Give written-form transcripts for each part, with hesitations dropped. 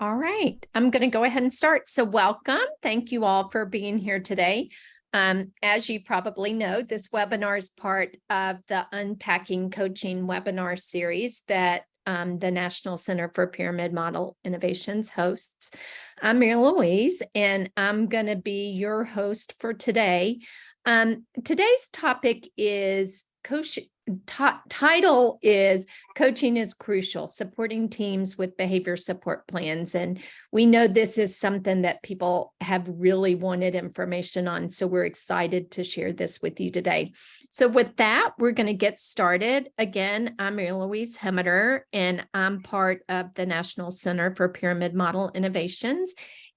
All right, I'm going to go ahead and start. So welcome. Thank you all for being here today. As you probably know, this webinar is part of the Unpacking Coaching webinar series that the National Center for Pyramid Model Innovations hosts. I'm Mary Louise, and I'm going to be your host for today. Today's topic is title is Coaching is Crucial, Supporting Teams with Behavior Support Plans. And we know this is something that people have really wanted information on. So we're excited to share this with you today. So with that, we're going to get started. Again, I'm Mary Louise Hemmeter, and I'm part of the National Center for Pyramid Model Innovations.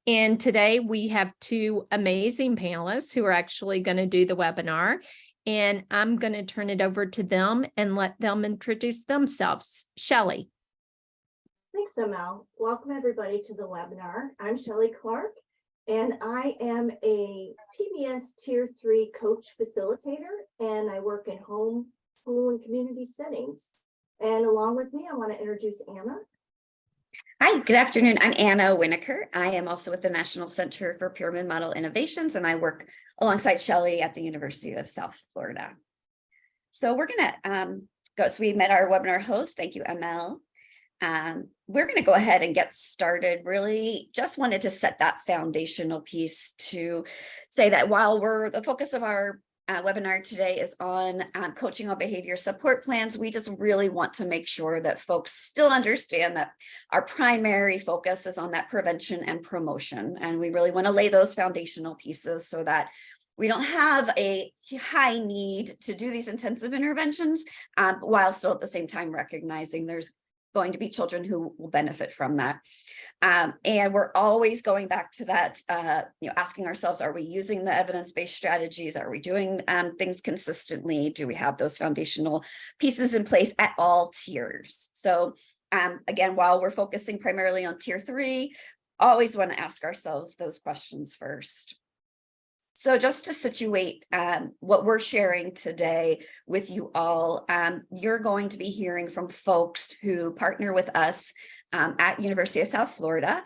And today we have two amazing panelists who are actually going to do the webinar. And I'm going to turn it over to them and let them introduce themselves. Shelley. Thanks, Mel. Welcome everybody to the webinar. I'm Shelley Clark, and I am a PBS Tier 3 coach facilitator, and I work in home, school, and community settings. And along with me, I want to introduce Anna. Hi, good afternoon. I'm Anna Winokur. I am also with the National Center for Pyramid Model Innovations, and I work alongside Shelley at the University of South Florida. So we're going to go, so we met our webinar host. Thank you, ML. We're going to go ahead and get started. Really just wanted to set that foundational piece to say that while the focus of our webinar today is on coaching on behavior support plans, we just really want to make sure that folks still understand that our primary focus is on that prevention and promotion. And we really want to lay those foundational pieces so that we don't have a high need to do these intensive interventions while still at the same time recognizing there's going to be children who will benefit from that. And we're always going back to that, asking ourselves, are we using the evidence-based strategies? Are we doing things consistently? Do we have those foundational pieces in place at all tiers? So again, while we're focusing primarily on tier 3, always want to ask ourselves those questions first. So just to situate what we're sharing today with you all, you're going to be hearing from folks who partner with us at University of South Florida.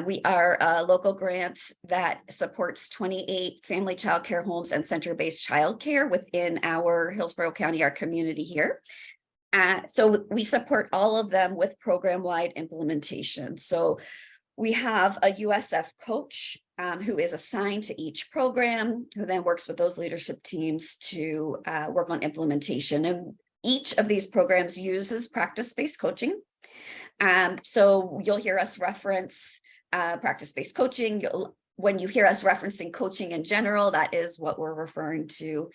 We are a local grant that supports 28 family child care homes and center-based childcare within our Hillsborough County, our community here. So we support all of them with program-wide implementation. So we have a USF Coach who is assigned to each program, who then works with those leadership teams to work on implementation. And each of these programs uses practice-based coaching. So you'll hear us reference practice-based coaching. When you hear us referencing coaching in general, that is what we're referring to.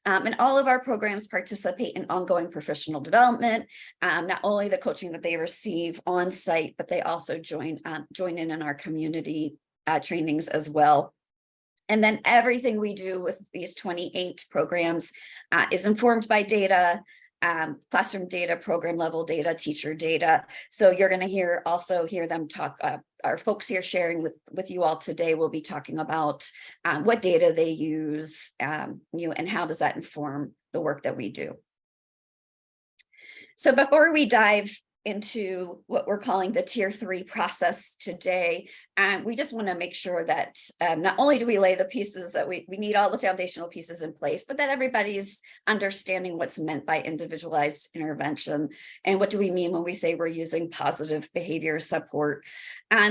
And all of our programs participate in ongoing professional development, not only the coaching that they receive on site, but they also join in our community trainings as well. And then everything we do with these 28 programs is informed by data, classroom data, program level data, teacher data. So you're going to also hear them talk. Our folks here sharing with you all today will be talking about what data they use, and how does that inform the work that we do. So before we dive into what we're calling the tier 3 process today, we just want to make sure that not only do we lay the pieces that we need all the foundational pieces in place, but that everybody's understanding what's meant by individualized intervention and what do we mean when we say we're using positive behavior support.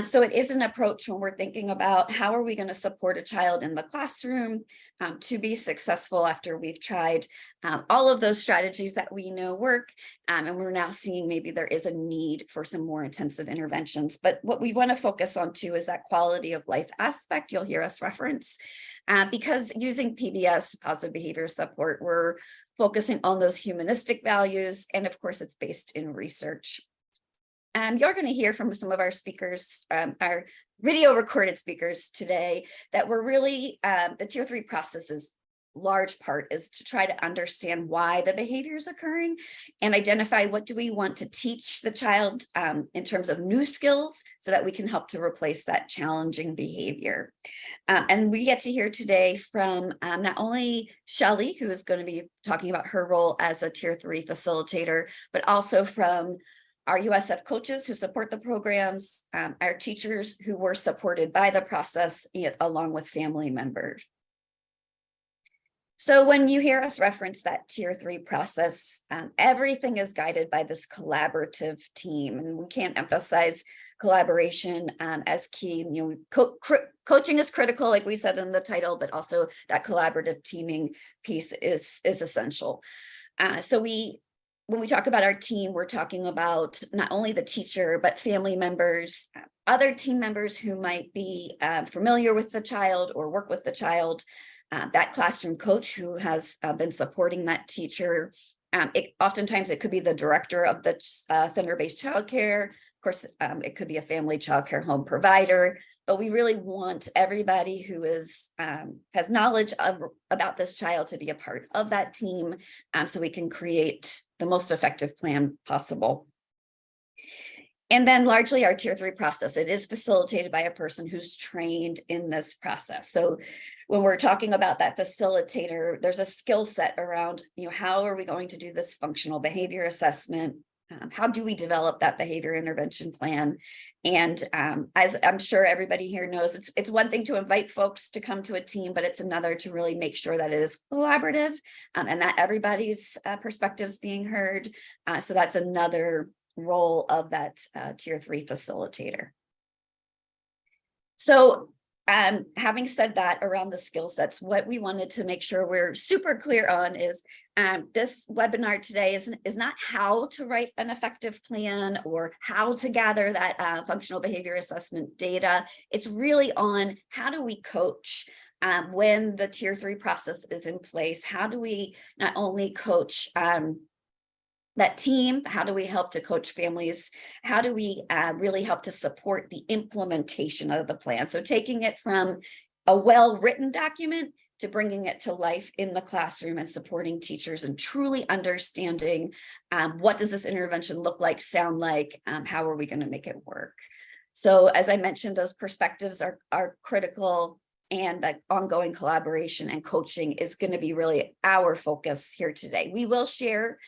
So it is an approach when we're thinking about how are we going to support a child in the classroom to be successful after we've tried all of those strategies that we know work, and we're now seeing maybe there is a need for some more intensive interventions. But what we want to focus on too is that quality of life aspect you'll hear us reference, because using PBS, positive behavior support, we're focusing on those humanistic values, and of course it's based in research. You're going to hear from some of our speakers, our video recorded speakers today, that we're really, the tier 3 process is large part is to try to understand why the behavior is occurring and identify what do we want to teach the child in terms of new skills so that we can help to replace that challenging behavior. And we get to hear today from not only Shelley, who is going to be talking about her role as a tier 3 facilitator, but also from our USF coaches who support the programs, our teachers who were supported by the process, along with family members. So when you hear us reference that Tier 3 process, everything is guided by this collaborative team, and we can't emphasize collaboration as key. Coaching is critical, like we said in the title, but also that collaborative teaming piece is essential. So when we talk about our team, we're talking about not only the teacher, but family members, other team members who might be familiar with the child or work with the child, that classroom coach who has been supporting that teacher. Oftentimes it could be the director of the center-based childcare. Of course, it could be a family childcare home provider, but we really want everybody who has knowledge about this child to be a part of that team, so we can create the most effective plan possible. And then largely our Tier 3 process, it is facilitated by a person who's trained in this process. So when we're talking about that facilitator, there's a skill set around, how are we going to do this functional behavior assessment? How do we develop that behavior intervention plan? And as I'm sure everybody here knows, it's one thing to invite folks to come to a team, but it's another to really make sure that it is collaborative and that everybody's perspective is being heard. So that's another role of that Tier 3 facilitator. So having said that around the skill sets, what we wanted to make sure we're super clear on is this webinar today is not how to write an effective plan or how to gather that functional behavior assessment data. It's really on how do we coach when the Tier 3 process is in place. How do we not only coach that team? How do we help to coach families? How do we really help to support the implementation of the plan? So taking it from a well-written document to bringing it to life in the classroom and supporting teachers and truly understanding what does this intervention look like, sound like, how are we going to make it work? So as I mentioned, those perspectives are critical, and that ongoing collaboration and coaching is going to be really our focus here today. We will share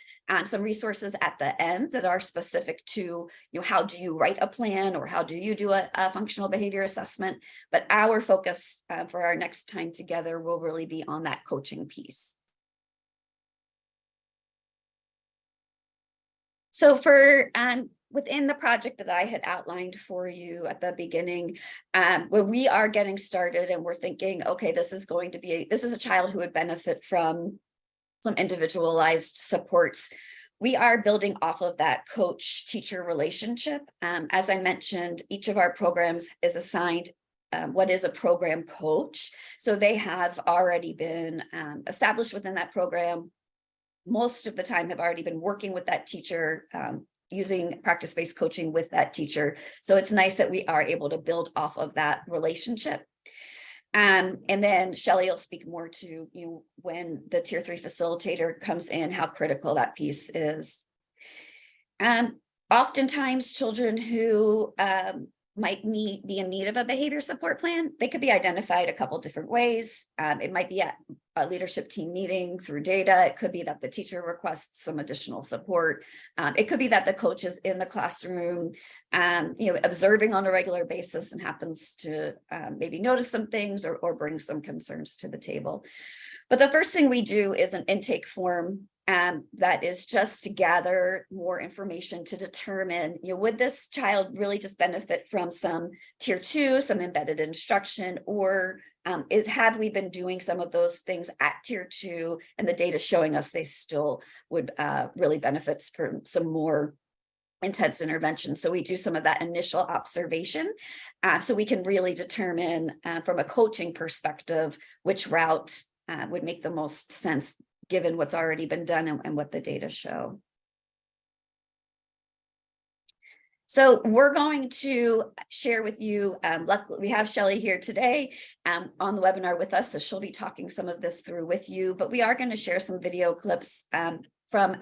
some resources at the end that are specific to, how do you write a plan or how do you do a functional behavior assessment? But our focus for our next time together will really be on that coaching piece. So for within the project that I had outlined for you at the beginning, when we are getting started and we're thinking, okay, this is a child who would benefit from some individualized supports, we are building off of that coach-teacher relationship. As I mentioned, each of our programs is assigned what is a program coach. So they have already been established within that program. Most of the time have already been working with that teacher, using practice-based coaching with that teacher. So it's nice that we are able to build off of that relationship. And then Shelley will speak more to when the Tier 3 facilitator comes in, how critical that piece is. Oftentimes children who might be in need of a behavior support plan, they could be identified a couple different ways. It might be at a leadership team meeting through data. It could be that the teacher requests some additional support. It could be that the coach is in the classroom, observing on a regular basis and happens to maybe notice some things or bring some concerns to the table. But the first thing we do is an intake form that is just to gather more information to determine, would this child really just benefit from some Tier 2, some embedded instruction, or have we been doing some of those things at Tier 2 and the data showing us they still would really benefit from some more intense intervention. So we do some of that initial observation so we can really determine from a coaching perspective which route would make the most sense given what's already been done and what the data show. So we're going to share with you, luckily we have Shelley here today on the webinar with us, so she'll be talking some of this through with you, but we are going to share some video clips from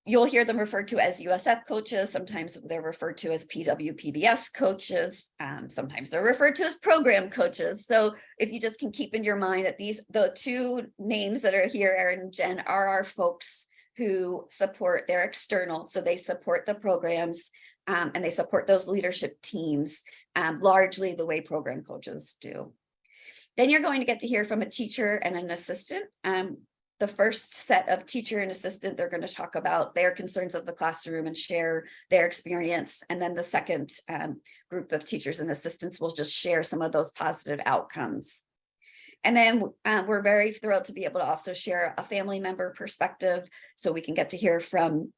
you'll hear them referred to as USF coaches. Sometimes they're referred to as PWPBS coaches. Sometimes they're referred to as program coaches. So if you just can keep in your mind that the two names that are here, Erin and Jen, are our folks who support, they're external, so they support the programs and they support those leadership teams largely the way program coaches do. Then you're going to get to hear from a teacher and an assistant. The first set of teacher and assistant, they're going to talk about their concerns of the classroom and share their experience. And then the second group of teachers and assistants will just share some of those positive outcomes. And then we're very thrilled to be able to also share a family member perspective, so we can get to hear from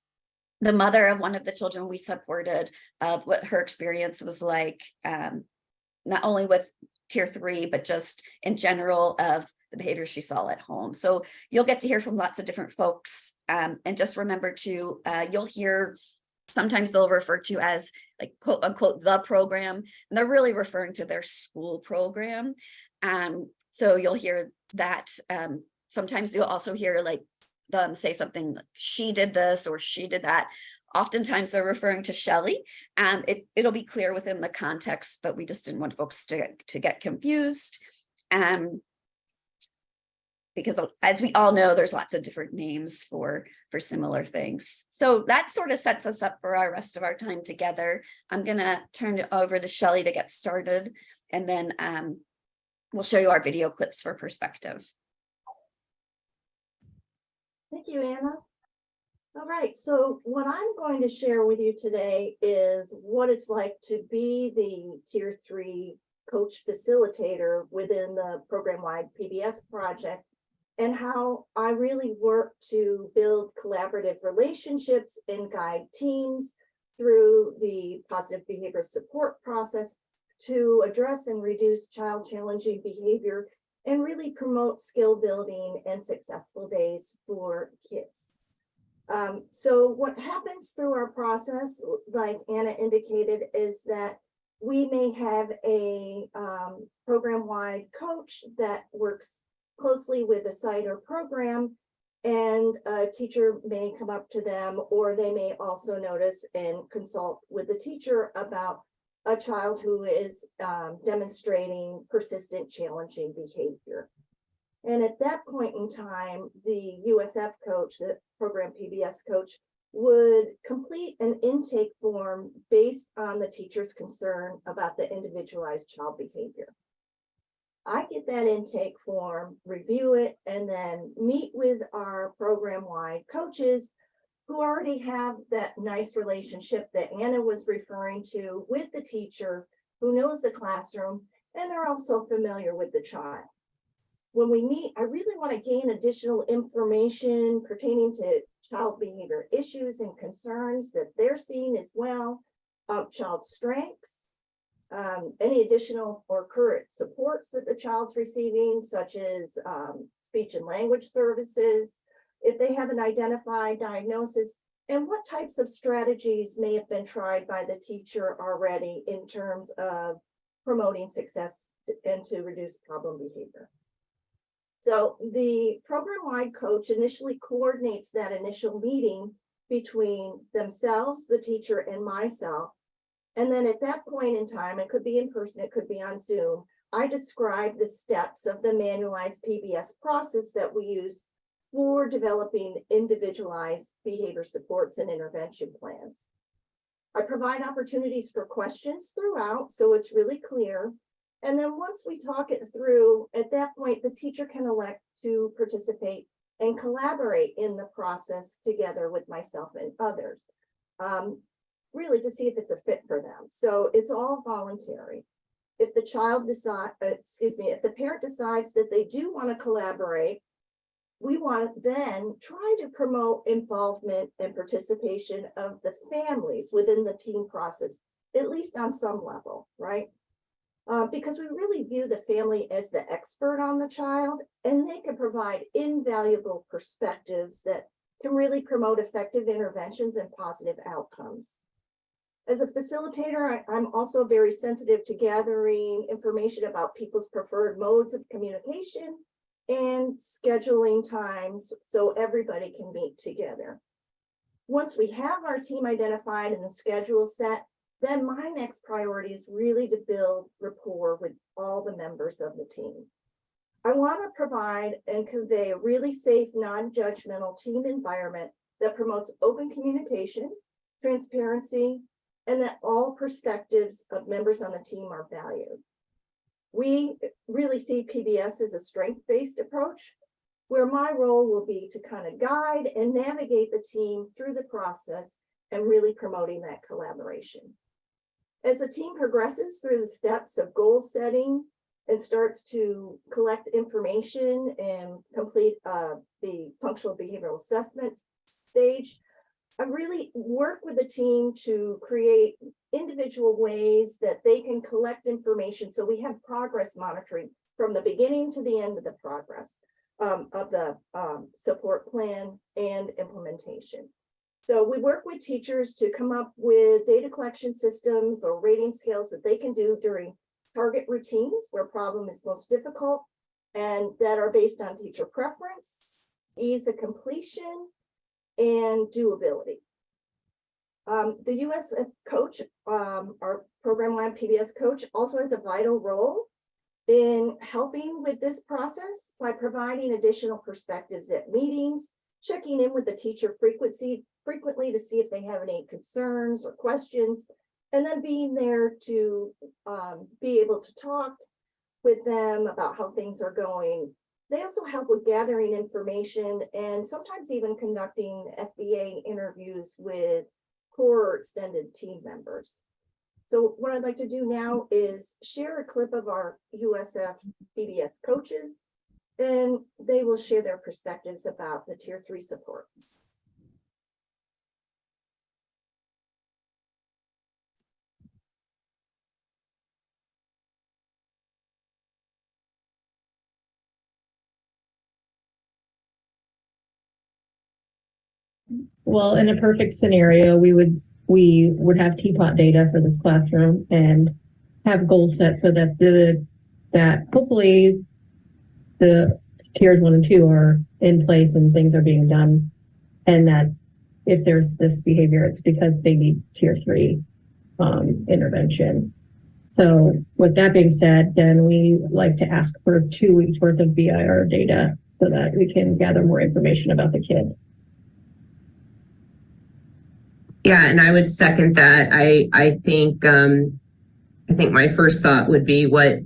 the mother of one of the children we supported, of what her experience was like, not only with Tier 3, but just in general of the behavior she saw at home. So you'll get to hear from lots of different folks. And just remember to, you'll hear, sometimes they'll refer to as like quote unquote, the program, and they're really referring to their school program. So you'll hear that. Sometimes you'll also hear like them say something like, she did this or she did that. Oftentimes they're referring to Shelley, and it'll be clear within the context, but we just didn't want folks to get confused. Because as we all know, there's lots of different names for similar things. So that sort of sets us up for our rest of our time together. I'm gonna turn it over to Shelley to get started, and then we'll show you our video clips for perspective. Thank you, Anna. All right, so what I'm going to share with you today is what it's like to be the Tier 3 coach facilitator within the program-wide PBS project, and how I really work to build collaborative relationships and guide teams through the positive behavior support process to address and reduce child challenging behavior and really promote skill building and successful days for kids. So what happens through our process, like Anna indicated, is that we may have a program-wide coach that works closely with a site or program, and a teacher may come up to them, or they may also notice and consult with the teacher about a child who is demonstrating persistent challenging behavior. And at that point in time, the USF coach, the program PBS coach, would complete an intake form based on the teacher's concern about the individualized child behavior. I get that intake form, review it, and then meet with our program-wide coaches who already have that nice relationship that Anna was referring to with the teacher, who knows the classroom, and they're also familiar with the child. When we meet, I really want to gain additional information pertaining to child behavior issues and concerns that they're seeing as well, child strengths, any additional or current supports that the child's receiving, such as speech and language services, if they have an identified diagnosis, and what types of strategies may have been tried by the teacher already in terms of promoting success and to reduce problem behavior. So the program-wide coach initially coordinates that initial meeting between themselves, the teacher, and myself. And then at that point in time, it could be in person, it could be on Zoom, I describe the steps of the manualized PBS process that we use for developing individualized behavior supports and intervention plans. I provide opportunities for questions throughout, so it's really clear. And then once we talk it through, at that point, the teacher can elect to participate and collaborate in the process together with myself and others, really to see if it's a fit for them. So it's all voluntary. If the child decides, if the parent decides that they do want to collaborate, we want to then try to promote involvement and participation of the families within the team process, at least on some level, right? Because we really view the family as the expert on the child, and they can provide invaluable perspectives that can really promote effective interventions and positive outcomes. As a facilitator, I'm also very sensitive to gathering information about people's preferred modes of communication and scheduling times so everybody can meet together. Once we have our team identified and the schedule set, then my next priority is really to build rapport with all the members of the team. I want to provide and convey a really safe, non-judgmental team environment that promotes open communication, transparency, and that all perspectives of members on the team are valued. We really see PBS as a strength-based approach, where my role will be to kind of guide and navigate the team through the process and really promoting that collaboration. As the team progresses through the steps of goal setting and starts to collect information and complete the functional behavioral assessment stage, I really work with the team to create individual ways that they can collect information so we have progress monitoring from the beginning to the end of the progress of the support plan and implementation. So we work with teachers to come up with data collection systems or rating scales that they can do during target routines where problem is most difficult and that are based on teacher preference, ease of completion, and doability. The USF Coach, our program-wide PBS coach, also has a vital role in helping with this process by providing additional perspectives at meetings, checking in with the teacher frequently to see if they have any concerns or questions, and then being there to be able to talk with them about how things are going. They also help with gathering information and sometimes even conducting FBA interviews with core or extended team members. So what I'd like to do now is share a clip of our USF PBS coaches, and they will share their perspectives about the Tier 3 supports. Well, in a perfect scenario, we would have teapot data for this classroom and have goals set so that that hopefully the tiers 1 and 2 are in place and things are being done, and that if there's this behavior, it's because they need tier 3 intervention. So with that being said, then we like to ask for 2 weeks worth of BIR data so that we can gather more information about the kid. Yeah, and I would second that. I think my first thought would be what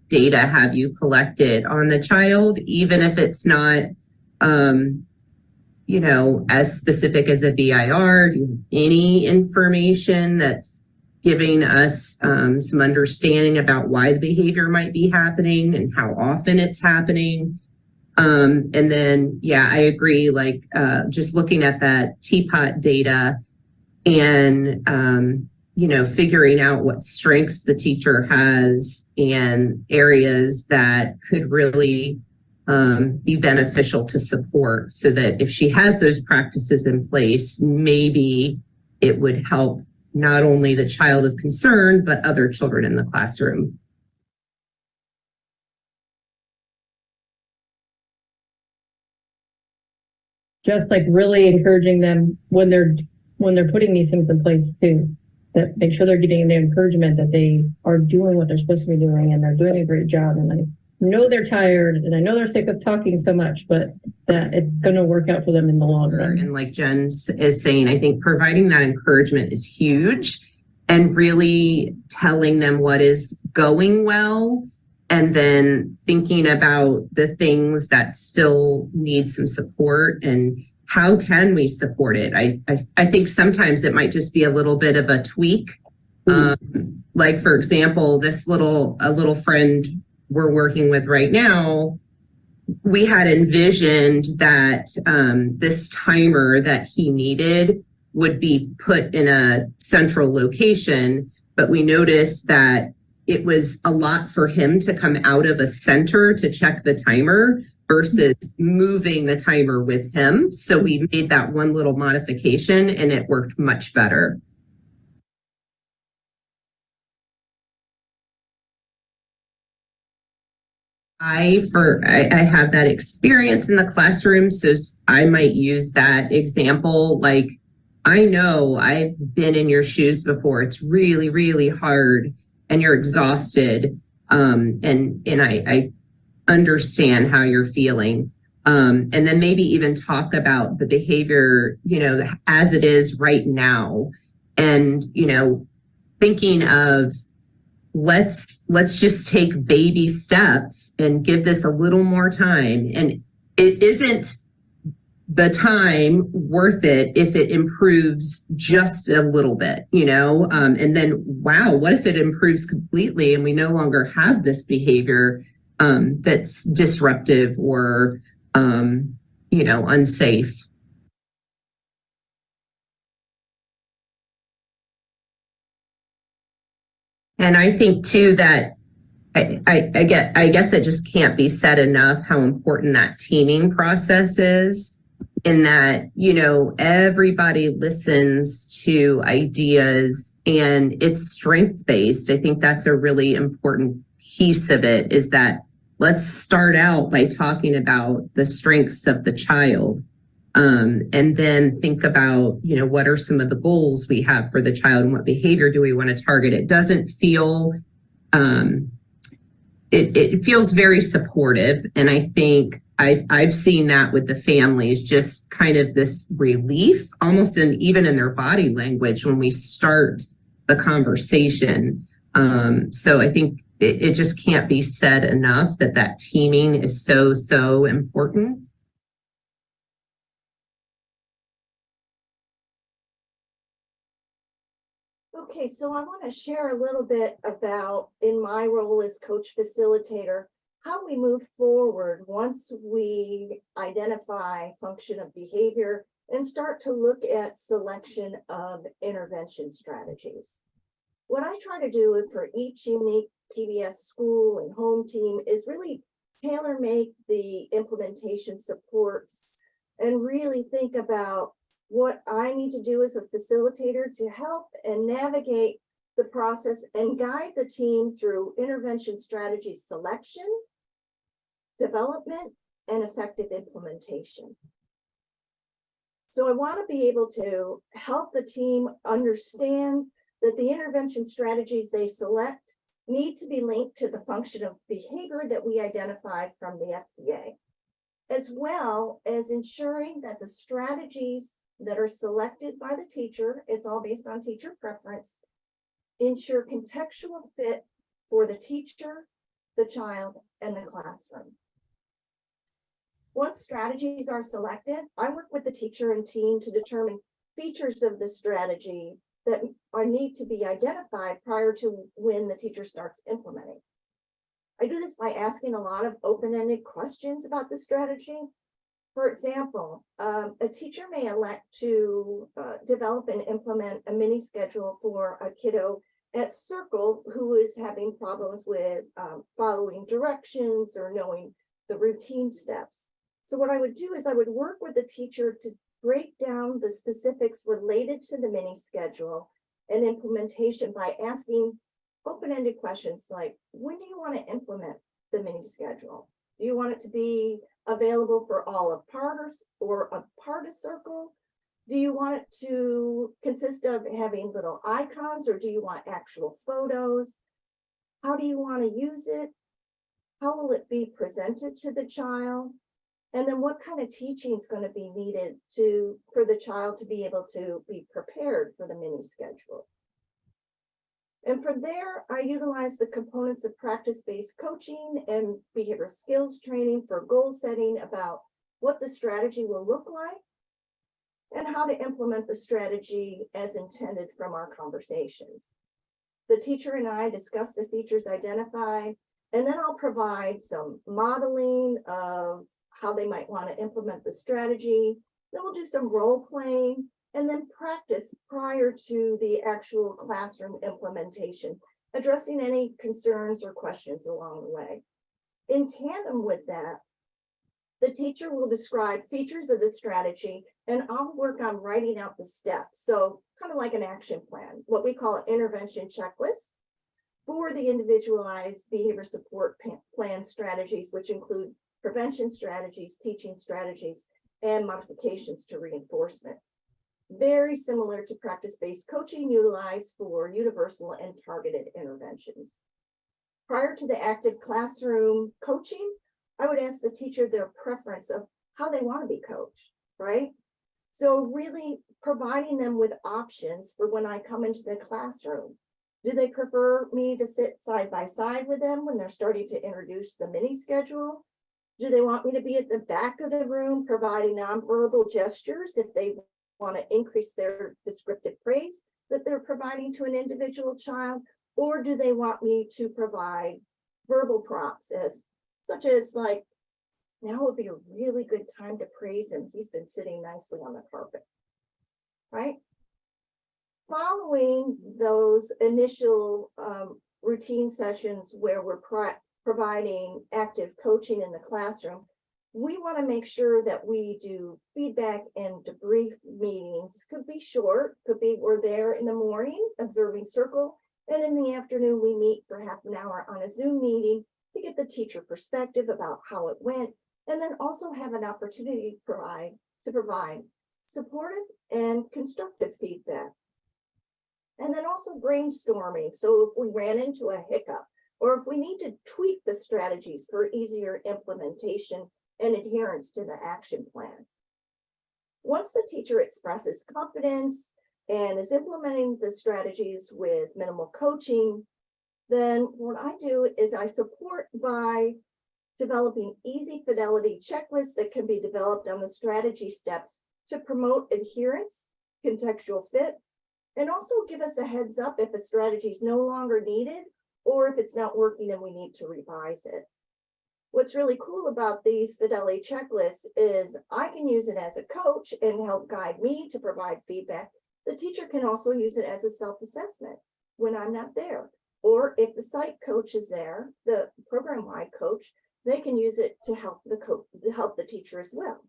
data have you collected on the child, even if it's not as specific as a BIR. Do you have any information that's giving us some understanding about why the behavior might be happening and how often it's happening? And then, yeah, I agree. Like just looking at that teapot data and figuring out what strengths the teacher has and areas that could really be beneficial to support, so that if she has those practices in place, maybe it would help not only the child of concern, but other children in the classroom. Just like really encouraging them when they're putting these things in place too, that make sure they're getting the encouragement that they are doing what they're supposed to be doing and they're doing a great job. And I know they're tired and I know they're sick of talking so much, but that it's going to work out for them in the long run. And like Jen is saying, I think providing that encouragement is huge, and really telling them what is going well, and then thinking about the things that still need some support and how can we support it. I think sometimes it might just be a little bit of a tweak. Like for example, a little friend we're working with right now, we had envisioned that this timer that he needed would be put in a central location, but we noticed that it was a lot for him to come out of a center to check the timer versus moving the timer with him. So we made that one little modification and it worked much better. I have that experience in the classroom, so I might use that example. Like, I know I've been in your shoes before. It's really, really hard and you're exhausted. And I understand how you're feeling. And then maybe even talk about the behavior, as it is right now. And, thinking of let's just take baby steps and give this a little more time. And it isn't the time worth it if it improves just a little bit, and then, wow, what if it improves completely and we no longer have this behavior that's disruptive or, unsafe. And I think too that I guess it just can't be said enough how important that teaming process is, in that, everybody listens to ideas and it's strength-based. I think that's a really important piece of it, is that let's start out by talking about the strengths of the child. And then think about, what are some of the goals we have for the child and what behavior do we want to target? It doesn't feel, it feels very supportive. And I think I've seen that with the families, just kind of this relief, almost even in their body language when we start the conversation. So I think it just can't be said enough that teaming is so important. Okay, so I want to share a little bit about, in my role as coach facilitator, how we move forward once we identify function of behavior and start to look at selection of intervention strategies. What I try to do for each unique PBS school and home team is really tailor make the implementation supports and really think about what I need to do as a facilitator to help and navigate the process and guide the team through intervention strategy selection, development, and effective implementation. So I want to be able to help the team understand that the intervention strategies they select need to be linked to the function of behavior that we identified from the FBA, as well as ensuring that the strategies that are selected by the teacher, it's all based on teacher preference, ensure contextual fit for the teacher, the child, and the classroom. Once strategies are selected, I work with the teacher and team to determine features of the strategy that need to be identified prior to when the teacher starts implementing. I do this by asking a lot of open-ended questions about the strategy. For example, a teacher may elect to develop and implement a mini schedule for a kiddo at Circle who is having problems with following directions or knowing the routine steps. So what I would do is I would work with the teacher to break down the specifics related to the mini schedule and implementation by asking open-ended questions like, when do you want to implement the mini schedule? Do you want it to be available for all of parters or a part of Circle? Do you want it to consist of having little icons, or do you want actual photos? How do you want to use it? How will it be presented to the child? And then what kind of teaching is going to be needed for the child to be able to be prepared for the mini schedule? And from there, I utilize the components of practice-based coaching and behavioral skills training for goal setting about what the strategy will look like and how to implement the strategy as intended from our conversations. The teacher and I discuss the features identified, and then I'll provide some modeling of how they might want to implement the strategy. Then we'll do some role playing and then practice prior to the actual classroom implementation, addressing any concerns or questions along the way. In tandem with that, the teacher will describe features of the strategy, and I'll work on writing out the steps. So kind of like an action plan, what we call an intervention checklist for the individualized behavior support plan strategies, which include prevention strategies, teaching strategies, and modifications to reinforcement. Very similar to practice-based coaching utilized for universal and targeted interventions. Prior to the active classroom coaching, I would ask the teacher their preference of how they want to be coached, right? So really providing them with options for when I come into the classroom. Do they prefer me to sit side by side with them when they're starting to introduce the mini schedule? Do they want me to be at the back of the room providing nonverbal gestures if they want to increase their descriptive praise that they're providing to an individual child? Or do they want me to provide verbal prompts such as like, now would be a really good time to praise him. He's been sitting nicely on the carpet, right? Following those initial routine sessions where we're providing active coaching in the classroom, we want to make sure that we do feedback and debrief meetings. Could be short, could be we're there in the morning, observing circle, and in the afternoon we meet for half an hour on a Zoom meeting to get the teacher perspective about how it went, and then also have an opportunity to provide supportive and constructive feedback. And then also brainstorming. So if we ran into a hiccup, or if we need to tweak the strategies for easier implementation and adherence to the action plan. Once the teacher expresses confidence and is implementing the strategies with minimal coaching, then what I do is I support by developing easy fidelity checklists that can be developed on the strategy steps to promote adherence, contextual fit, and also give us a heads up if a strategy is no longer needed or if it's not working and we need to revise it. What's really cool about these fidelity checklists is I can use it as a coach and help guide me to provide feedback. The teacher can also use it as a self-assessment when I'm not there. Or if the site coach is there, the program-wide coach, they can use it to help the teacher as well.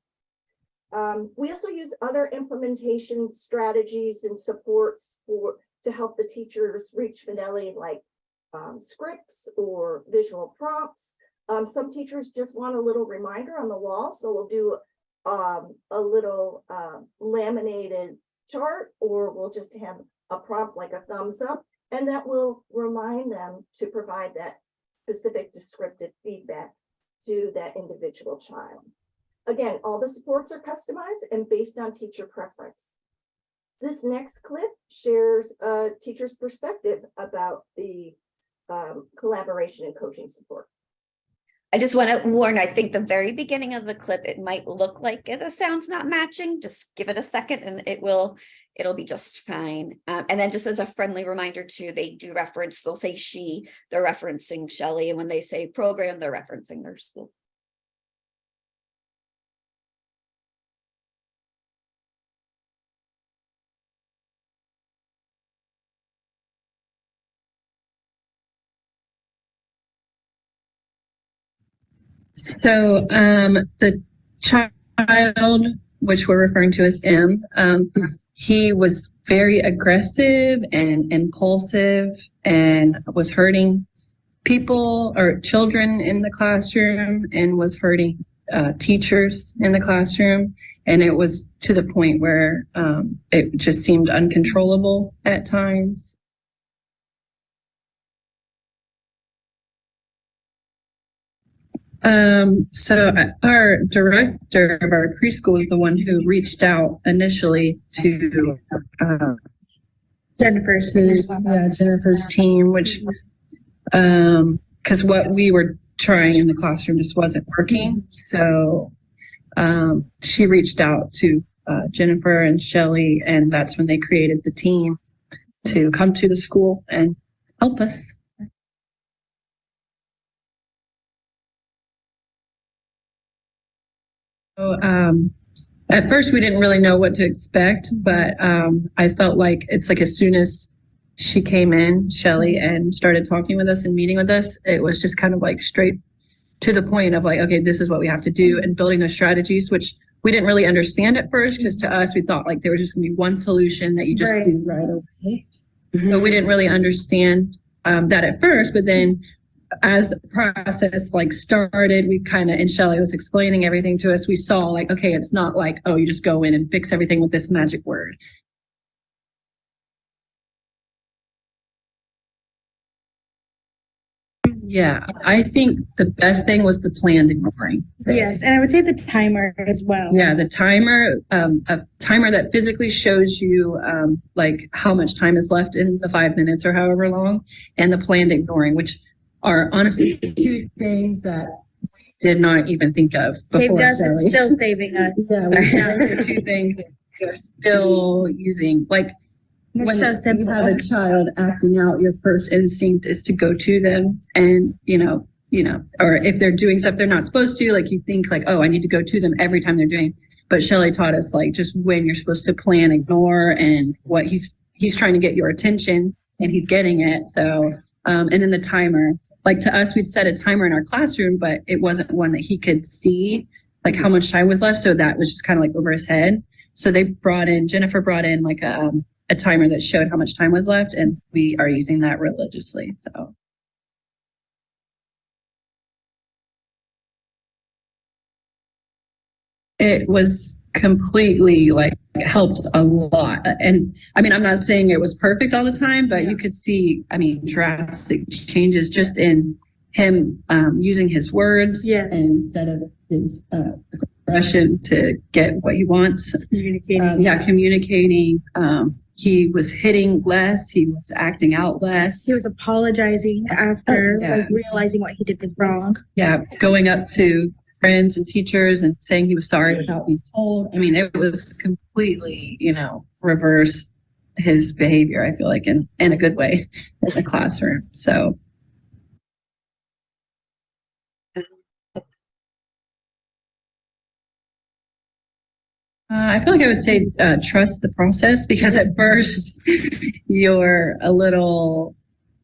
We also use other implementation strategies and supports to help the teachers reach fidelity, like scripts or visual prompts. Some teachers just want a little reminder on the wall, so we'll do a little laminated chart, or we'll just have a prompt like a thumbs up, and that will remind them to provide that specific descriptive feedback to that individual child. Again, all the supports are customized and based on teacher preference. This next clip shares a teacher's perspective about the collaboration and coaching support. I just want to warn, I think the very beginning of the clip, it might look like the sound's not matching. Just give it a second and it'll be just fine. And then just as a friendly reminder too, they do reference, they'll say she, they're referencing Shelley. And when they say program, they're referencing their school. So the child, which we're referring to as M, he was very aggressive and impulsive and was hurting people or children in the classroom and was hurting teachers in the classroom. And it was to the point where it just seemed uncontrollable at times. So our director of our preschool is the one who reached out initially to Jennifer's team, which because what we were trying in the classroom just wasn't working. So she reached out to Jennifer and Shelley, and that's when they created the team to come to the school and help us. So, at first we didn't really know what to expect, but I felt like it's like as soon as she came in, Shelley, and started talking with us and meeting with us, it was just kind of like straight to the point of like, okay, this is what we have to do, and building those strategies, which we didn't really understand at first, because to us, we thought like there was just gonna be one solution that you just do right away. Mm-hmm. So we didn't really understand that at first, but then as the process like started, we kind of, and Shelley was explaining everything to us, we saw like, okay, it's not like, oh, you just go in and fix everything with this magic word. Yeah, I think the best thing was the planned ignoring. Yes, and I would say the timer as well. Yeah, the timer, a timer that physically shows you like how much time is left in the 5 minutes or however long, and the planned ignoring, which are honestly two things that we did not even think of Saved before. us, it's still saving us. Yeah, those are two things that we're still using. Like They're when so you simple. have a child acting out, your first instinct is to go to them and, or if they're doing stuff they're not supposed to, like you think like, oh, I need to go to them every time they're doing. But Shelley taught us like just when you're supposed to plan, ignore, and what he's trying to get your attention and he's getting it. So, and then the timer, like to us, we'd set a timer in our classroom, but it wasn't one that he could see like how much time was left. So that was just kind of like over his head. So Jennifer brought in like a timer that showed how much time was left, and we are using that religiously. So it was completely like helped a lot. And I mean, I'm not saying it was perfect all the time, but you could see, I mean, drastic changes just in him using his words instead of his aggression to get what he wants. Communicating. He was hitting less. He was acting out less. He was apologizing after like realizing what he did was wrong. Yeah, going up to friends and teachers and saying he was sorry without being told. I mean, it was completely, reverse his behavior, I feel like, in a good way in the classroom. So I feel like I would say trust the process, because at first you're a little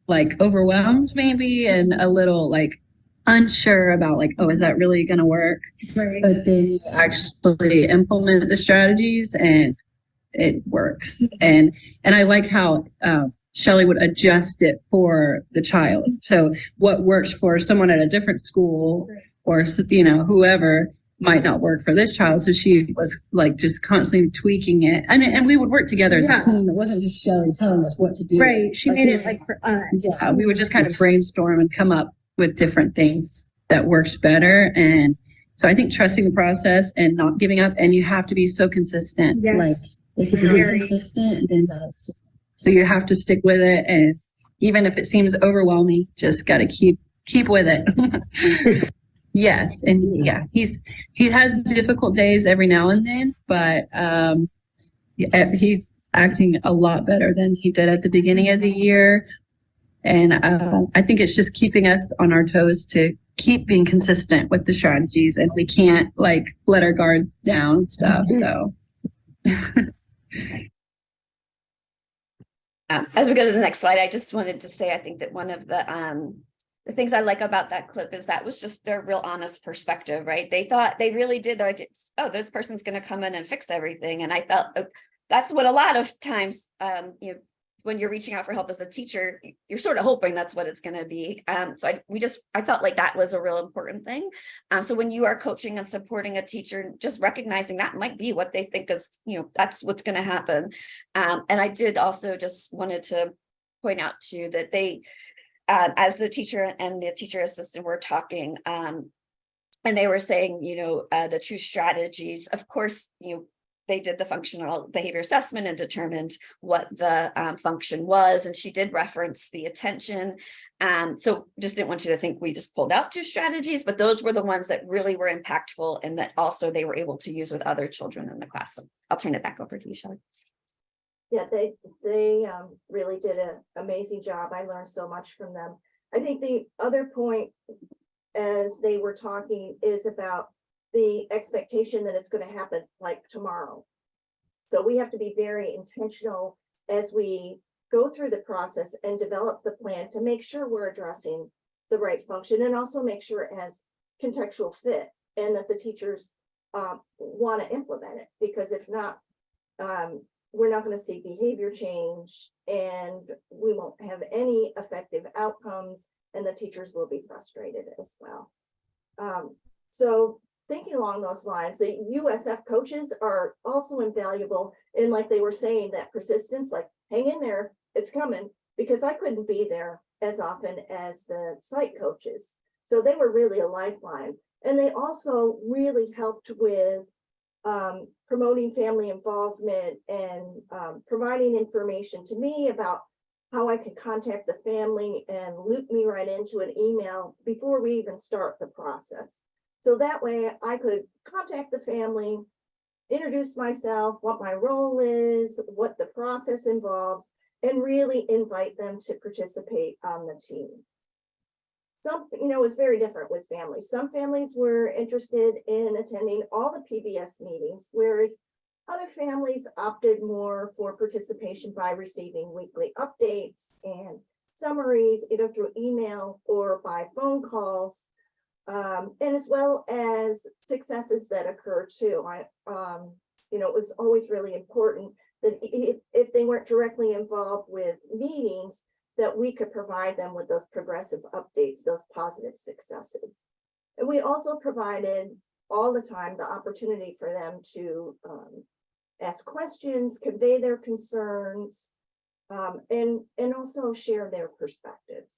like overwhelmed maybe and a little like unsure about like, oh, is that really going to work? Right. But then you actually implement the strategies and it works. And I like how Shelley would adjust it for the child. So what works for someone at a different school or, whoever might not work for this child. So she was like just constantly tweaking it. And we would work together as a team. It wasn't just Shelley telling us what to do. Right. She made it like for us. Yeah, we would just kind of brainstorm and come up with different things that works better. And so I think trusting the process and not giving up, and you have to be so consistent. Yes. Like if you're consistent, then that's so you have to stick with it. And even if it seems overwhelming, just got to keep with it. Yes. And he has difficult days every now and then, but he's acting a lot better than he did at the beginning of the year. And I think it's just keeping us on our toes to keep being consistent with the strategies, and we can't like let our guard down and stuff. So as we go to the next slide, I just wanted to say, I think that one of the things I like about that clip is that was just their real honest perspective, right? They thought they really did like, this person's going to come in and fix everything. And I felt that's what a lot of times, when you're reaching out for help as a teacher, you're sort of hoping that's what it's going to be. So I felt like that was a real important thing. So when you are coaching and supporting a teacher, just recognizing that might be what they think is, that's what's going to happen. And I did also just wanted to point out too, that they, as the teacher and the teacher assistant were talking, and they were saying, the two strategies, of course, they did the functional behavior assessment and determined what the function was. And she did reference the attention. So just didn't want you to think we just pulled out two strategies, but those were the ones that really were impactful and that also they were able to use with other children in the class. So I'll turn it back over to you, Shelley. Yeah, they really did an amazing job. I learned so much from them. I think the other point as they were talking is about the expectation that it's going to happen like tomorrow. So we have to be very intentional as we go through the process and develop the plan to make sure we're addressing the right function, and also make sure it has contextual fit and that the teachers want to implement it, because if not, we're not going to see behavior change and we won't have any effective outcomes, and the teachers will be frustrated as well. So thinking along those lines, the USF coaches are also invaluable in, like they were saying, that persistence, like hang in there, it's coming, because I couldn't be there as often as the site coaches. So they were really a lifeline. And they also really helped with promoting family involvement and providing information to me about how I could contact the family and loop me right into an email before we even start the process. So that way I could contact the family, introduce myself, what my role is, what the process involves, and really invite them to participate on the team. Some, it's very different with families. Some families were interested in attending all the PBS meetings, whereas other families opted more for participation by receiving weekly updates and summaries, either through email or by phone calls, and as well as successes that occur too. It was always really important that if they weren't directly involved with meetings, that we could provide them with those progressive updates, those positive successes. And we also provided all the time the opportunity for them to ask questions, convey their concerns, and also share their perspectives.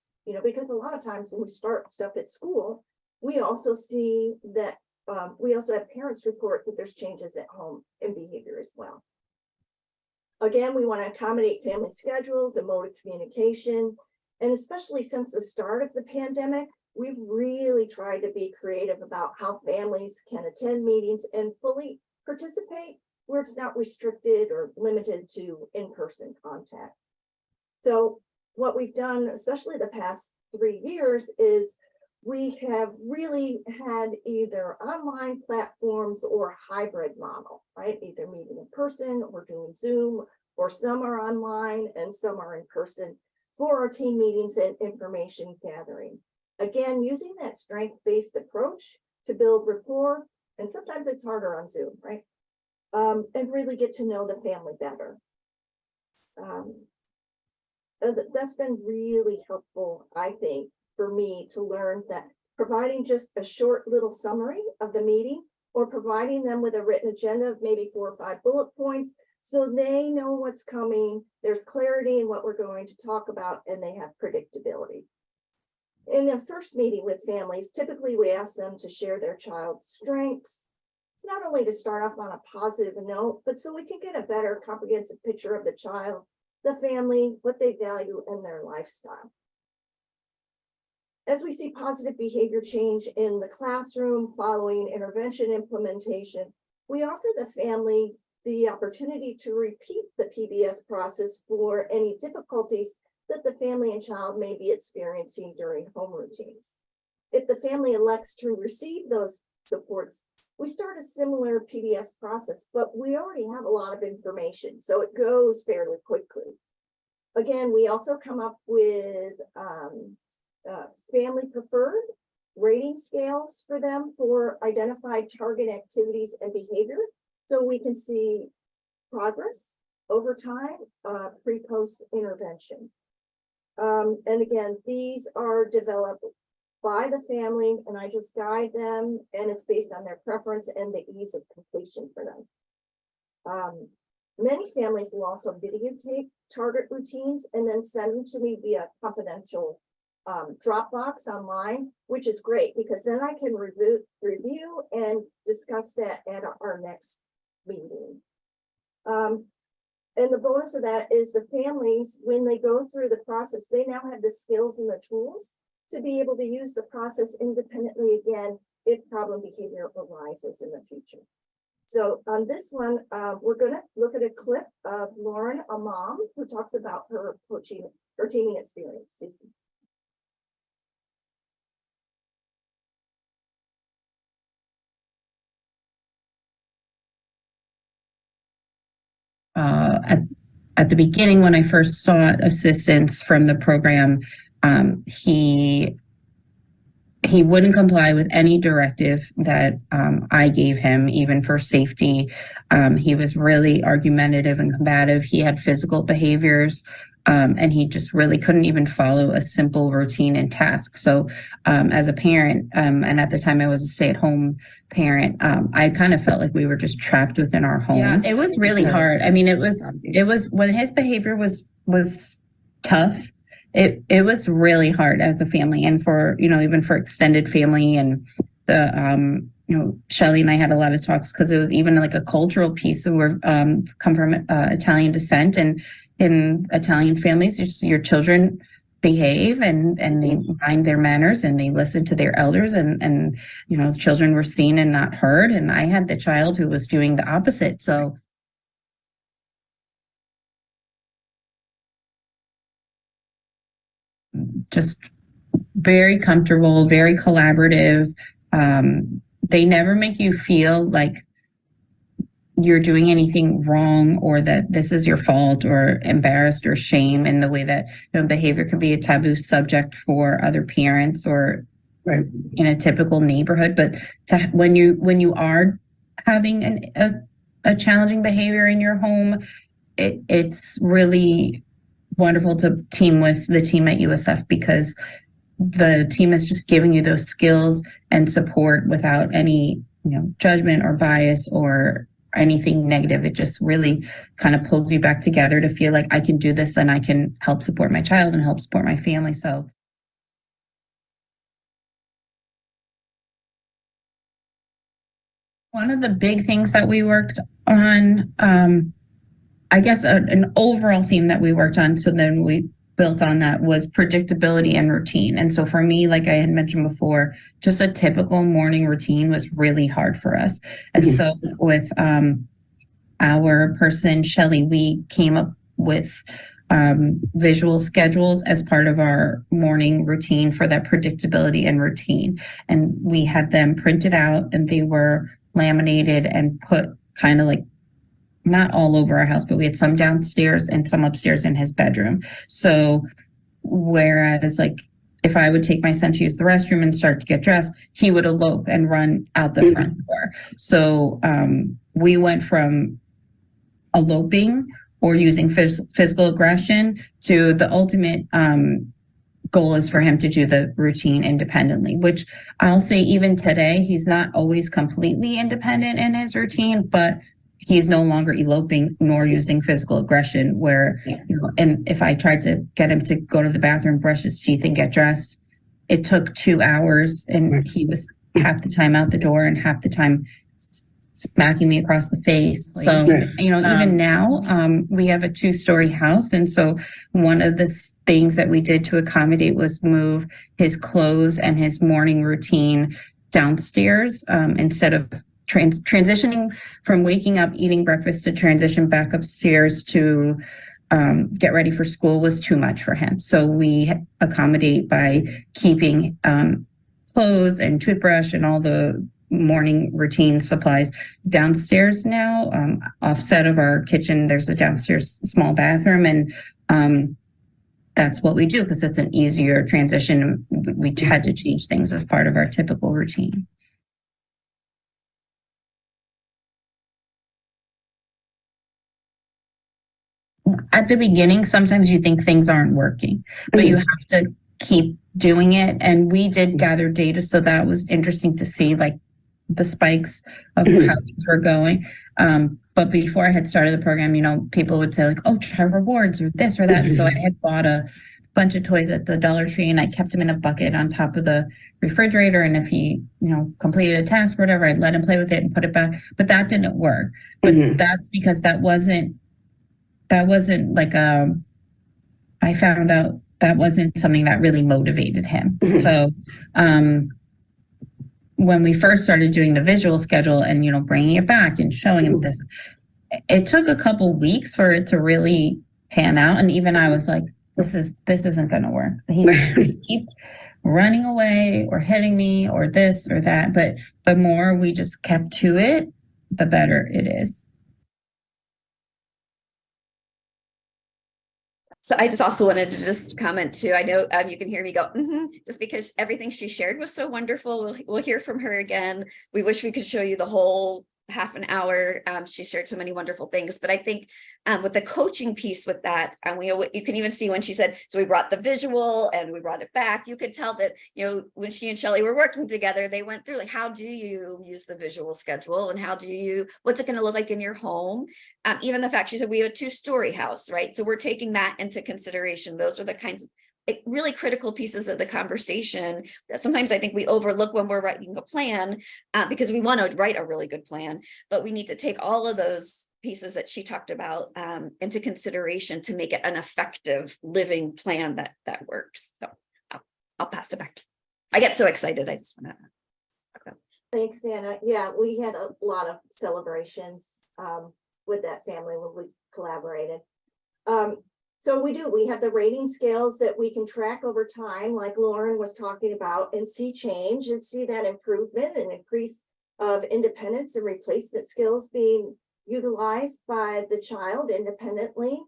Because a lot of times when we start stuff at school, we also see that we also have parents report that there's changes at home in behavior as well. Again, we want to accommodate family schedules and mode of communication. And especially since the start of the pandemic, we've really tried to be creative about how families can attend meetings and fully participate where it's not restricted or limited to in-person contact. So what we've done, especially the past 3 years, is we have really had either online platforms or hybrid model, right? Either meeting in person or doing Zoom, or some are online and some are in person for our team meetings and information gathering. Again, using that strength-based approach to build rapport, and sometimes it's harder on Zoom, right? And really get to know the family better. That's been really helpful, I think, for me to learn that providing just a short little summary of the meeting or providing them with a written agenda of maybe 4 or 5 bullet points so they know what's coming, there's clarity in what we're going to talk about, and they have predictability. In the first meeting with families, typically we ask them to share their child's strengths, not only to start off on a positive note, but so we can get a better comprehensive picture of the child, the family, what they value, and their lifestyle. As we see positive behavior change in the classroom following intervention implementation, we offer the family the opportunity to repeat the PBS process for any difficulties that the family and child may be experiencing during home routines. If the family elects to receive those supports, we start a similar PBS process, but we already have a lot of information, so it goes fairly quickly. Again, we also come up with family preferred rating scales for them for identified target activities and behavior, so we can see progress over time, pre-post intervention. And again, these are developed by the family, and I just guide them, and it's based on their preference and the ease of completion for them. Many families will also videotape target routines and then send them to me via confidential Dropbox online, which is great because then I can review and discuss that at our next meeting. And the bonus of that is the families, when they go through the process, they now have the skills and the tools to be able to use the process independently again if problem behavior arises in the future. So on this one, we're going to look at a clip of Lauren, a mom, who talks about her coaching, her teaming experience. At the beginning, when I first sought assistance from the program, he wouldn't comply with any directive that I gave him, even for safety. He was really argumentative and combative. He had physical behaviors, and he just really couldn't even follow a simple routine and task. So as a parent, and at the time I was a stay-at-home parent, I kind of felt like we were just trapped within our home. Yeah, it was really hard. I mean, it was when his behavior was tough. it was really hard as a family, and for, even for extended family, and the, Shelley and I had a lot of talks because it was even like a cultural piece. So we're come from Italian descent, and in Italian families, your children behave and they mind their manners and they listen to their elders, and children were seen and not heard. And I had the child who was doing the opposite. So just very comfortable, very collaborative. They never make you feel like you're doing anything wrong or that this is your fault or embarrassed or shame, in the way that behavior can be a taboo subject for other parents or in a typical neighborhood. But when you are having a challenging behavior in your home, it's really wonderful to team with the team at USF, because the team is just giving you those skills and support without any judgment or bias or anything negative. It just really kind of pulls you back together to feel like I can do this and I can help support my child and help support my family. So one of the big things that we worked on, I guess an overall theme that we worked on, so then we built on that, was predictability and routine. And so for me, like I had mentioned before, just a typical morning routine was really hard for us. And so with our person, Shelley, we came up with visual schedules as part of our morning routine for that predictability and routine. And we had them printed out, and they were laminated and put kind of like, not all over our house, but we had some downstairs and some upstairs in his bedroom. So whereas like if I would take my son to use the restroom and start to get dressed, he would elope and run out the front door. So we went from eloping or using physical aggression to the ultimate goal is for him to do the routine independently, which I'll say even today, he's not always completely independent in his routine, but he's no longer eloping nor using physical aggression where, and if I tried to get him to go to the bathroom, brush his teeth and get dressed, it took 2 hours, and he was half the time out the door and half the time smacking me across the face. So, even now, we have a 2-story house. And so one of the things that we did to accommodate was move his clothes and his morning routine downstairs, instead of transitioning from waking up, eating breakfast, to transition back upstairs to get ready for school was too much for him. So we accommodate by keeping clothes and toothbrush and all the morning routine supplies downstairs now. Offset of our kitchen, there's a downstairs small bathroom, and that's what we do because it's an easier transition. We had to change things as part of our typical routine. At the beginning, sometimes you think things aren't working, but you have to keep doing it. And we did gather data, so that was interesting to see, like the spikes of how things were going. But before I had started the program, people would say like, "Oh, try rewards or this or that." And so I had bought a bunch of toys at the Dollar Tree, and I kept him in a bucket on top of the refrigerator. And if he, completed a task or whatever, I'd let him play with it and put it back. But that didn't work. But that's because that wasn't like I found out that wasn't something that really motivated him. So when we first started doing the visual schedule and, bringing it back and showing him this, it took a couple weeks for it to really pan out. And even I was like, this isn't going to work. He's just going to keep running away or hitting me or this or that. But the more we just kept to it, the better it is. So I just also wanted to just comment too. I know you can hear me go, just because everything she shared was so wonderful. We'll hear from her again. We wish we could show you the whole half an hour. She shared so many wonderful things, but I think with the coaching piece with that, and you can even see when she said, so we brought the visual and we brought it back, you could tell that, when she and Shelley were working together, they went through like, how do you use the visual schedule and what's it going to look like in your home? Even the fact she said we have a 2-story house, right? So we're taking that into consideration. Those are the kinds of really critical pieces of the conversation that sometimes I think we overlook when we're writing a plan, because we want to write a really good plan, but we need to take all of those pieces that she talked about into consideration to make it an effective living plan that works. So I'll pass it back. I get so excited. I just want to. Thanks, Anna. Yeah, we had a lot of celebrations with that family when we collaborated. So we have the rating scales that we can track over time, like Lauren was talking about, and see change and see that improvement and increase of independence and replacement skills being utilized by the child independently.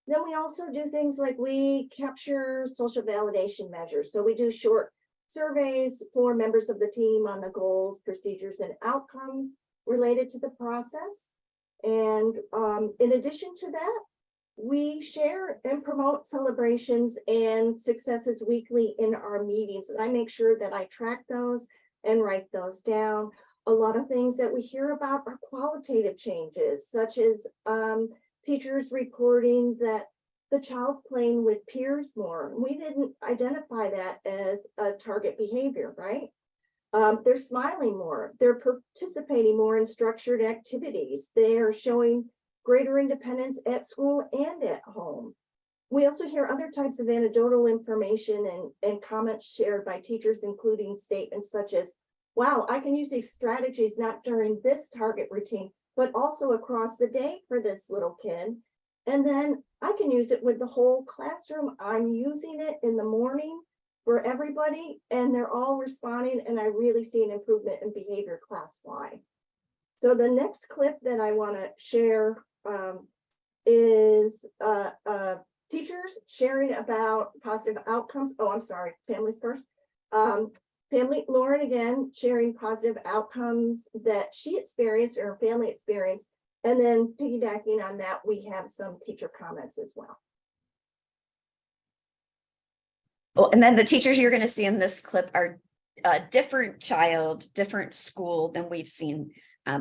Then we also do things like we capture social validation measures. So we do short surveys for members of the team on the goals, procedures, and outcomes related to the process. And in addition to that, we share and promote celebrations and successes weekly in our meetings. And I make sure that I track those and write those down. A lot of things that we hear about are qualitative changes, such as teachers reporting that the child's playing with peers more. We didn't identify that as a target behavior, right? They're smiling more. They're participating more in structured activities. They are showing greater independence at school and at home. We also hear other types of anecdotal information and comments shared by teachers, including statements such as, wow, I can use these strategies not during this target routine, but also across the day for this little kid. And then I can use it with the whole classroom. I'm using it in the morning for everybody, and they're all responding, and I really see an improvement in behavior class-wide. So the next clip that I want to share is teachers sharing about positive outcomes. Oh, I'm sorry, families first. Lauren again sharing positive outcomes that she experienced or her family experienced. And then piggybacking on that, we have some teacher comments as well. Well, and then the teachers you're going to see in this clip are a different child, different school than we've seen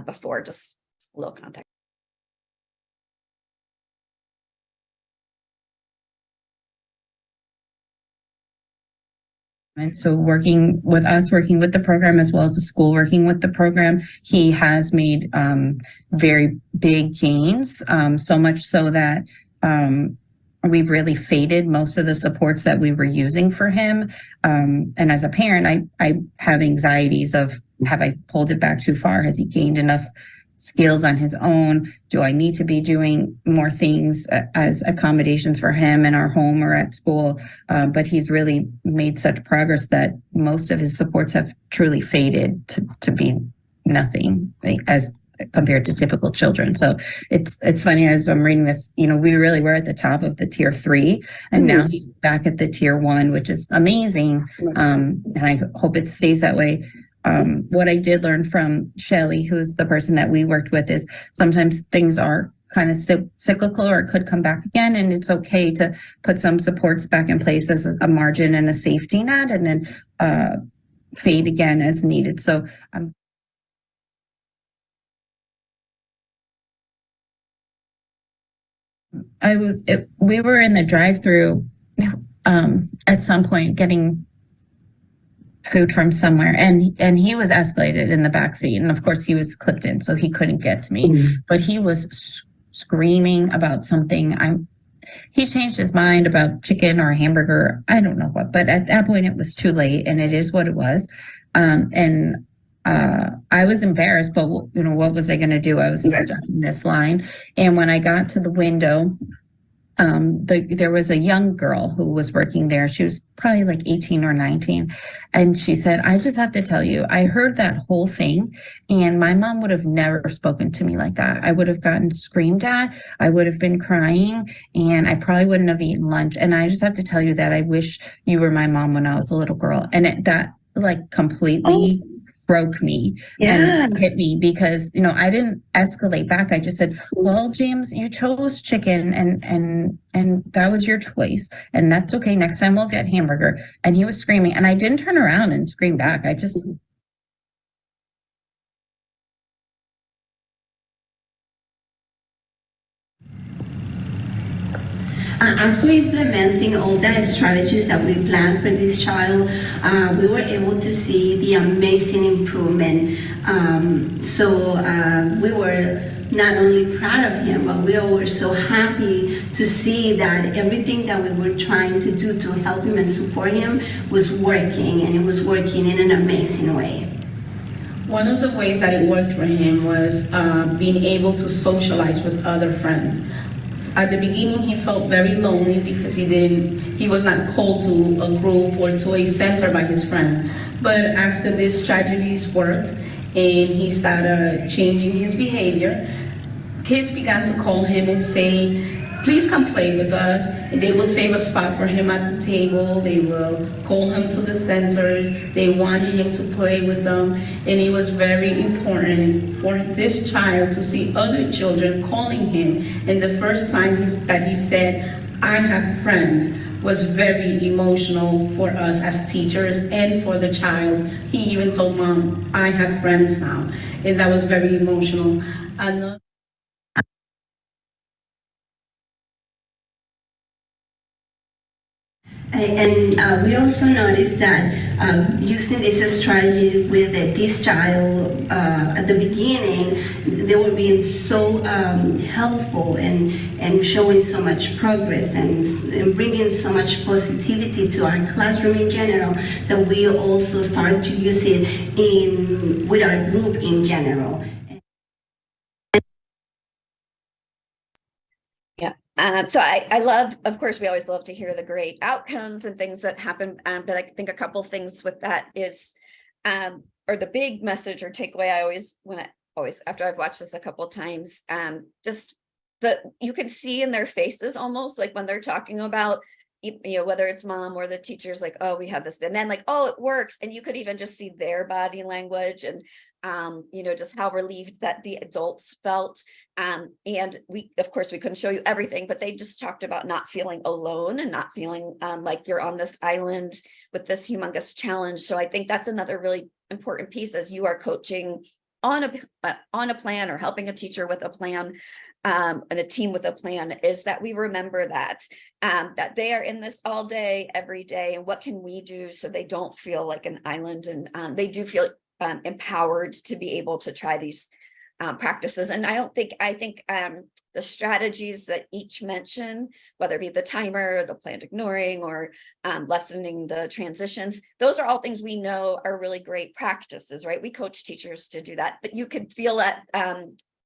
before, just a little context. And so working with the program as well as the school working with the program, he has made very big gains, so much so that we've really faded most of the supports that we were using for him. And as a parent, I have anxieties of, have I pulled it back too far? Has he gained enough skills on his own? Do I need to be doing more things as accommodations for him in our home or at school? But he's really made such progress that most of his supports have truly faded to be nothing as compared to typical children. So it's funny, as I'm reading this, we really were at the top of the tier 3, and now he's back at the tier 1, which is amazing. And I hope it stays that way. What I did learn from Shelly, who's the person that we worked with, is sometimes things are kind of cyclical or it could come back again. And it's okay to put some supports back in place as a margin and a safety net, and then fade again as needed. So we were in the drive-through at some point getting food from somewhere, and he was escalated in the back seat, and of course he was clipped in, so he couldn't get to me. But he was screaming about something. He changed his mind about chicken or a hamburger, I don't know what, but at that point it was too late, and it is what it was. And I was embarrassed, but what was I going to do? I was stuck in this line, and when I got to the window, there was a young girl who was working there. She was probably like 18 or 19. And she said, I just have to tell you, I heard that whole thing, and my mom would have never spoken to me like that. I would have gotten screamed at. I would have been crying, and I probably wouldn't have eaten lunch. And I just have to tell you that I wish you were my mom when I was a little girl. And that like completely broke me and hit me, because I didn't escalate back. I just said, well, James, you chose chicken and that was your choice, and that's okay. Next time we'll get hamburger. And he was screaming, and I didn't turn around and scream back. I just After implementing all the strategies that we planned for this child, we were able to see the amazing improvement. We were not only proud of him, but we were so happy to see that everything that we were trying to do to help him and support him was working, and it was working in an amazing way. One of the ways that it worked for him was being able to socialize with other friends. At the beginning, he felt very lonely because he was not called to a group or to a center by his friends. But after these strategies worked and he started changing his behavior, kids began to call him and say, please come play with us. And they will save a spot for him at the table. They will call him to the centers. They want him to play with them. And it was very important for this child to see other children calling him. And the first time that he said, I have friends, was very emotional for us as teachers and for the child. He even told Mom, I have friends now. And that was very emotional. And we also noticed that using this strategy with this child at the beginning, they were being so helpful and showing so much progress and bringing so much positivity to our classroom in general, that we also started to use it with our group in general. So I love, of course, we always love to hear the great outcomes and things that happen. But I think a couple things with that is, or the big message or takeaway I always, after I've watched this a couple of times, just you can see in their faces almost like when they're talking about, whether it's mom or the teachers, like, oh, we had this, and then like, oh, it works. And you could even just see their body language and, just how relieved that the adults felt. And of course, we couldn't show you everything, but they just talked about not feeling alone and not feeling like you're on this island with this humongous challenge. So I think that's another really important piece as you are coaching on a plan or helping a teacher with a plan and a team with a plan, is that we remember that they are in this all day, every day, and what can we do so they don't feel like an island, and they do feel empowered to be able to try these practices. And I think the strategies that each mention, whether it be the timer, the planned ignoring, or lessening the transitions, those are all things we know are really great practices, right? We coach teachers to do that, but you could feel that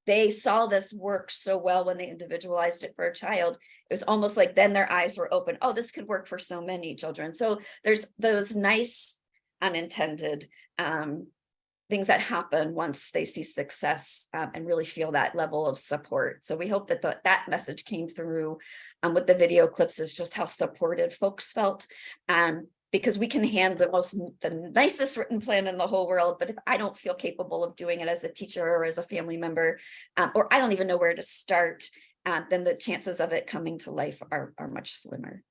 they saw this work so well when they individualized it for a child. It was almost like then their eyes were open. Oh, this could work for so many children. So there's those nice unintended things that happen once they see success and really feel that level of support. So we hope that that message came through with the video clips, is just how supported folks felt. Because we can hand the nicest written plan in the whole world, but if I don't feel capable of doing it as a teacher or as a family member, or I don't even know where to start, then the chances of it coming to life are much slimmer.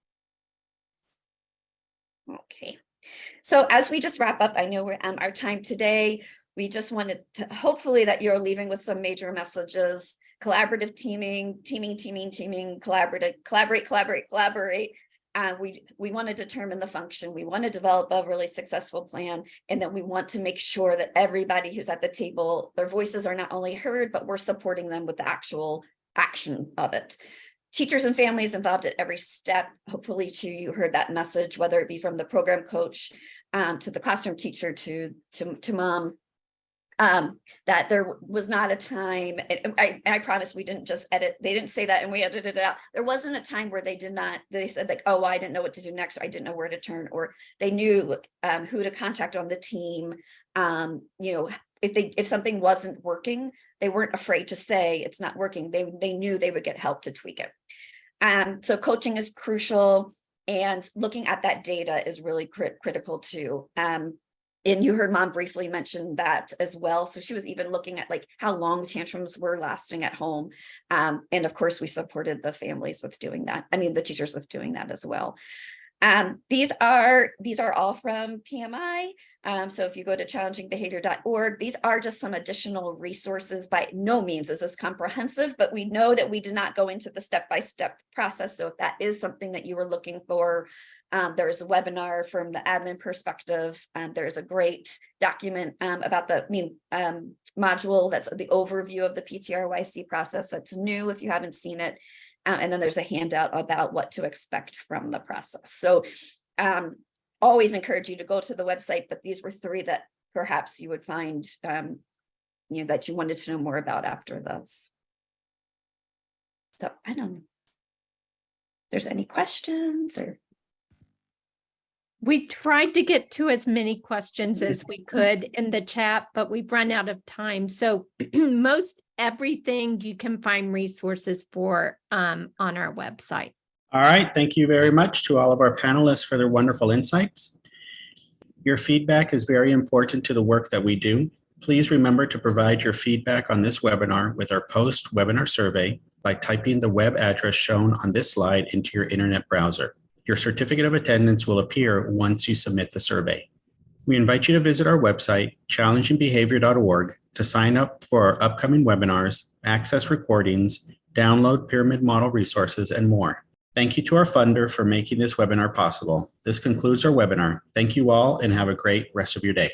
Okay. So as we just wrap up, I know we're our time today. We just wanted to hopefully that you're leaving with some major messages: collaborative teaming, collaborate. We want to determine the function. We want to develop a really successful plan. And then we want to make sure that everybody who's at the table, their voices are not only heard, but we're supporting them with the actual action of it. Teachers and families involved at every step. Hopefully too, you heard that message, whether it be from the program coach to the classroom teacher to mom, that there was not a time, and I promise we didn't just edit, they didn't say that and we edited it out. There wasn't a time where they said like, oh, I didn't know what to do next, or I didn't know where to turn, or they knew who to contact on the team. If something wasn't working, they weren't afraid to say it's not working. They knew they would get help to tweak it. So coaching is crucial, and looking at that data is really critical too. And you heard mom briefly mention that as well. So she was even looking at like how long tantrums were lasting at home. And of course, we supported the families with doing that. I mean, the teachers with doing that as well. These are all from PMI. So if you go to challengingbehavior.org, these are just some additional resources. By no means is this comprehensive, but we know that we did not go into the step-by-step process. So if that is something that you were looking for, there's a webinar from the admin perspective. There's a great document about the module that's the overview of the PTRYC process that's new if you haven't seen it. And then there's a handout about what to expect from the process. So always encourage you to go to the website, but these were 3 that perhaps you would find that you wanted to know more about after those. So I don't know if there's any questions or. We tried to get to as many questions as we could in the chat, but we've run out of time. So most everything you can find resources for on our website. All right. Thank you very much to all of our panelists for their wonderful insights. Your feedback is very important to the work that we do. Please remember to provide your feedback on this webinar with our post-webinar survey by typing the web address shown on this slide into your internet browser. Your certificate of attendance will appear once you submit the survey. We invite you to visit our website, challengingbehavior.org, to sign up for our upcoming webinars, access recordings, download pyramid model resources, and more. Thank you to our funder for making this webinar possible. This concludes our webinar. Thank you all and have a great rest of your day.